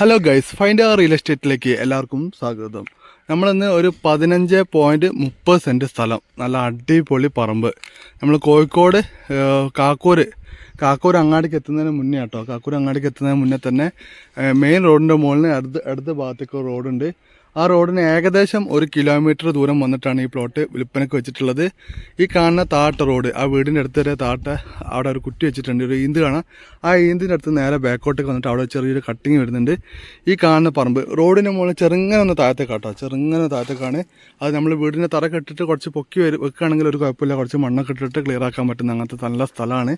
Hello guys, find അവർ real എസ്റ്റേറ്റിലേക്ക് എല്ലാവർക്കും സ്വാഗതം. നമ്മളിന്ന് ഒരു 15.30 സെൻറ്റ് സ്ഥലം, നല്ല അടിപൊളി പറമ്പ്. നമ്മൾ കോഴിക്കോട് കാക്കൂർ അങ്ങാടിക്ക് എത്തുന്നതിന് മുന്നേ കേട്ടോ. കാക്കൂർ അങ്ങാടിക്ക് എത്തുന്നതിന് മുന്നേ തന്നെ മെയിൻ റോഡിൻ്റെ മുകളിൽ അടുത്ത ഭാഗത്തേക്ക് റോഡുണ്ട്. ആ റോഡിന് ഏകദേശം 1 കിലോമീറ്റർ ദൂരം വന്നിട്ടാണ് ഈ പ്ലോട്ട് വിൽപ്പനയ്ക്ക് വെച്ചിട്ടുള്ളത്. ഈ കാണുന്ന താട്ട റോഡ്, ആ വീടിൻ്റെ അടുത്ത് വരെ അവിടെ ഒരു കുറ്റി വെച്ചിട്ടുണ്ട്, ഒരു ഈന്ത് കാണാം. ആ ഈന്തിൻ്റെ അടുത്ത് നേരെ ബാക്കോട്ടേക്ക് വന്നിട്ട് അവിടെ ചെറിയൊരു കട്ടിങ് വരുന്നുണ്ട്. ഈ കാണുന്ന പറമ്പ് റോഡിന് മുകളിൽ ചെറുങ്ങനെ ഒന്ന് താഴത്തേക്കാട്ടോ, ചെറുങ്ങനെ താഴത്തേക്കാണ്. അത് നമ്മൾ വീടിൻ്റെ തറ കെട്ടിട്ട് കുറച്ച് പൊക്കി വെക്കുകയാണെങ്കിൽ ഒരു കുഴപ്പമില്ല, കുറച്ച് മണ്ണൊക്കെ ഇട്ടിട്ട് ക്ലിയർ ആക്കാൻ പറ്റുന്ന അങ്ങനത്തെ നല്ല സ്ഥലമാണ്.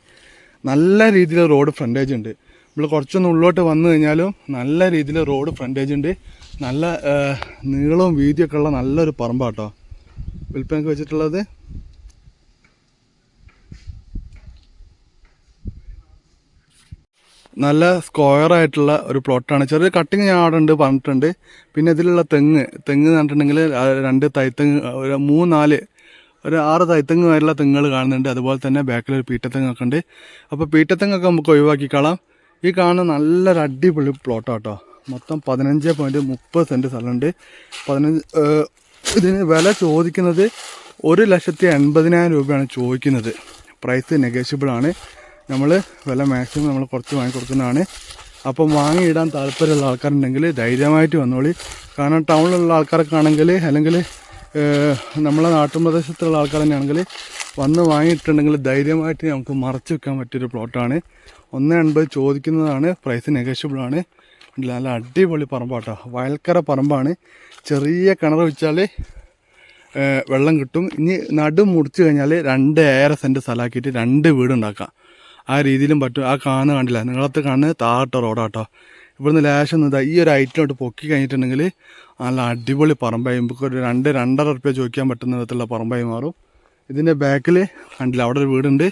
നല്ല രീതിയിൽ റോഡ് ഫ്രണ്ടേജ് ഉണ്ട്. നമ്മൾ കുറച്ചൊന്ന് ഉള്ളോട്ട് വന്നു കഴിഞ്ഞാലും നല്ല രീതിയിൽ റോഡ് ഫ്രണ്ടേജ് ഉണ്ട്. നല്ല നീളവും വീതിയൊക്കെ ഉള്ള നല്ലൊരു പറമ്പാട്ടോ വിൽപ്പനയ്ക്ക് വെച്ചിട്ടുള്ളത്. നല്ല സ്ക്വയറായിട്ടുള്ള ഒരു പ്ലോട്ടാണ്. ചെറിയ കട്ടിങ് ഞാൻ അവിടെ ഉണ്ട് പറഞ്ഞിട്ടുണ്ട്. പിന്നെ ഇതിലുള്ള തെങ്ങ് പറഞ്ഞിട്ടുണ്ടെങ്കിൽ 2 തൈത്തെങ്ങ്, ഒരു 3-4 ഒരു 6 തൈത്തെങ്ങ് വരെയുള്ള തെങ്ങുകൾ കാണുന്നുണ്ട്. അതുപോലെ തന്നെ ബാക്കിലൊരു പീറ്റത്തെങ്ങൊക്കെ ഉണ്ട്. അപ്പോൾ പീറ്റത്തെങ്ങൊക്കെ നമുക്ക് ഒഴിവാക്കിക്കളാം. ഈ കാണുന്ന നല്ലൊരു അടിപൊളി പ്ലോട്ടാട്ടോ. മൊത്തം 15.30 സെൻറ്റ് സ്ഥലമുണ്ട്. ഇതിന് വില ചോദിക്കുന്നത് 1,80,000 രൂപയാണ് ചോദിക്കുന്നത്. പ്രൈസ് നെഗോഷ്യബിളാണ്. നമ്മൾ വില മാക്സിമം നമ്മൾ കുറച്ച് വാങ്ങിക്കൊടുക്കുന്നതാണ്. അപ്പം വാങ്ങിയിടാൻ താല്പര്യമുള്ള ആൾക്കാരുണ്ടെങ്കിൽ ധൈര്യമായിട്ട് വന്നോളി. കാരണം ടൗണിലുള്ള ആൾക്കാരൊക്കെ ആണെങ്കിൽ, അല്ലെങ്കിൽ നമ്മളെ നാട്ടുപ്രദേശത്തുള്ള ആൾക്കാർ തന്നെയാണെങ്കിൽ വന്ന് വാങ്ങിയിട്ടുണ്ടെങ്കിൽ ധൈര്യമായിട്ട് നമുക്ക് മറച്ച് വെക്കാൻ പറ്റിയൊരു പ്ലോട്ടാണ്. 1,80,000 ചോദിക്കുന്നതാണ്. പ്രൈസ് നെഗോഷ്യബിളാണ്. നല്ല അടിപൊളി പറമ്പാട്ടോ, വയൽക്കര പറമ്പാണ്. ചെറിയ കിണർ വെച്ചാൽ വെള്ളം കിട്ടും. ഇനി മുറിച്ച് കഴിഞ്ഞാൽ 2.5 സെൻറ്റ് സ്ഥലമാക്കിയിട്ട് 2 വീടുണ്ടാക്കാം. ആ രീതിയിലും പറ്റും. ആ കണ്ടില്ല, നിങ്ങളത്ത് കാണുന്നത് താട്ട റോഡാട്ടോ. ഇവിടുന്ന് ലേശം ഈ ഒരു ഐറ്റിലോട്ട് പൊക്കി കഴിഞ്ഞിട്ടുണ്ടെങ്കിൽ നല്ല അടിപൊളി പറമ്പായി. നമുക്ക് ഒരു 2-2.5 ഉറുപ്പ്യ ചോദിക്കാൻ പറ്റുന്ന വിധത്തിലുള്ള പറമ്പായി മാറും. ഇതിൻ്റെ ബാക്കിൽ കണ്ടില്ല, അവിടെ ഒരു വീടുണ്ട്.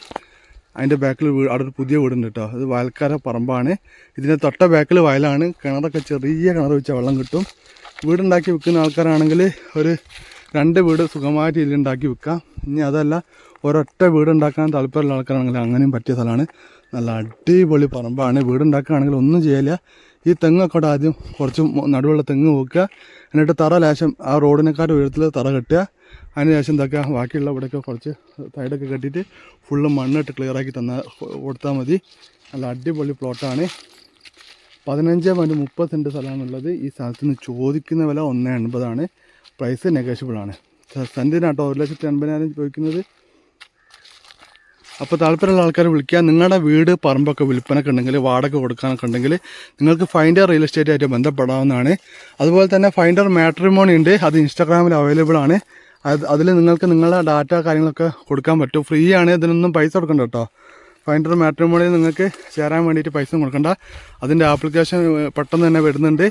അതിൻ്റെ ബാക്കിൽ അവിടെ ഒരു പുതിയ വീടുണ്ട് കേട്ടോ. അത് വയൽക്കാര പറമ്പാണ്. ഇതിൻ്റെ തൊട്ട ബാക്കിൽ വയലാണ്. കിണറൊക്കെ ചെറിയ കിണർ വെച്ചാൽ വെള്ളം കിട്ടും. വീടുണ്ടാക്കി വിൽക്കുന്ന ആൾക്കാരാണെങ്കിൽ ഒരു 2 വീട് സുഖമായിട്ട് ഇതിലുണ്ടാക്കി വിൽക്കാം. ഇനി അതല്ല, ഒരൊറ്റ വീടുണ്ടാക്കാൻ താല്പര്യമുള്ള ആൾക്കാരാണെങ്കിൽ അങ്ങനെയും പറ്റിയ സ്ഥലമാണ്. നല്ല അടിപൊളി പറമ്പാണ്. വീടുണ്ടാക്കുകയാണെങ്കിൽ ഒന്നും ചെയ്യില്ല. ഈ തെങ്ങൊക്കെ ആദ്യം കുറച്ച് നടുവുള്ള തെങ്ങ് വെക്കുക. എന്നിട്ട് തറ ലേശം ആ റോഡിനെക്കാട്ട് ഉയരത്തിൽ തറ കെട്ടുക. അതിന് ശേഷം എന്താക്കുക, ബാക്കിയുള്ള ഇവിടെയൊക്കെ കുറച്ച് സൈഡൊക്കെ കെട്ടിയിട്ട് ഫുള്ള് മണ്ണിട്ട് ക്ലിയറാക്കി കൊടുത്താൽ മതി. നല്ല അടിപൊളി പ്ലോട്ടാണ്. 15.30 സെൻറ്റ് സ്ഥലമാണുള്ളത്. ഈ സ്ഥലത്ത് നിന്ന് ചോദിക്കുന്ന വില 1,80,000. പ്രൈസ് നെഗോഷ്യബിളാണ്. സെൻറ്റിനാട്ടോ 1,80,000 ചോദിക്കുന്നത്. അപ്പോൾ താല്പര്യമുള്ള ആൾക്കാർ വിളിക്കുക. നിങ്ങളുടെ വീട് പറമ്പൊക്കെ വിൽപ്പനൊക്കെ ഉണ്ടെങ്കിൽ, വാടക കൊടുക്കാനൊക്കെ ഉണ്ടെങ്കിൽ നിങ്ങൾക്ക് ഫൈൻഡർ റിയൽ എസ്റ്റേറ്റ് ആയിട്ട് ബന്ധപ്പെടാവുന്നതാണ്. അതുപോലെ തന്നെ ഫൈൻഡർ മാട്രിമോണി ഉണ്ട്. അത് ഇൻസ്റ്റാഗ്രാമിൽ അവൈലബിൾ ആണ്. അതിൽ നിങ്ങൾക്ക് നിങ്ങളുടെ ഡാറ്റ കാര്യങ്ങളൊക്കെ കൊടുക്കാൻ പറ്റും. ഫ്രീ ആണ്. ഇതിനൊന്നും പൈസ കൊടുക്കണ്ട കേട്ടോ. ഫൈൻഡർ മാട്രിമോണിയിൽ നിങ്ങൾക്ക് ചേരാൻ വേണ്ടിയിട്ട് പൈസ കൊടുക്കണ്ട. അതിൻ്റെ ആപ്ലിക്കേഷൻ പെട്ടെന്ന് തന്നെ വരുന്നുണ്ട്.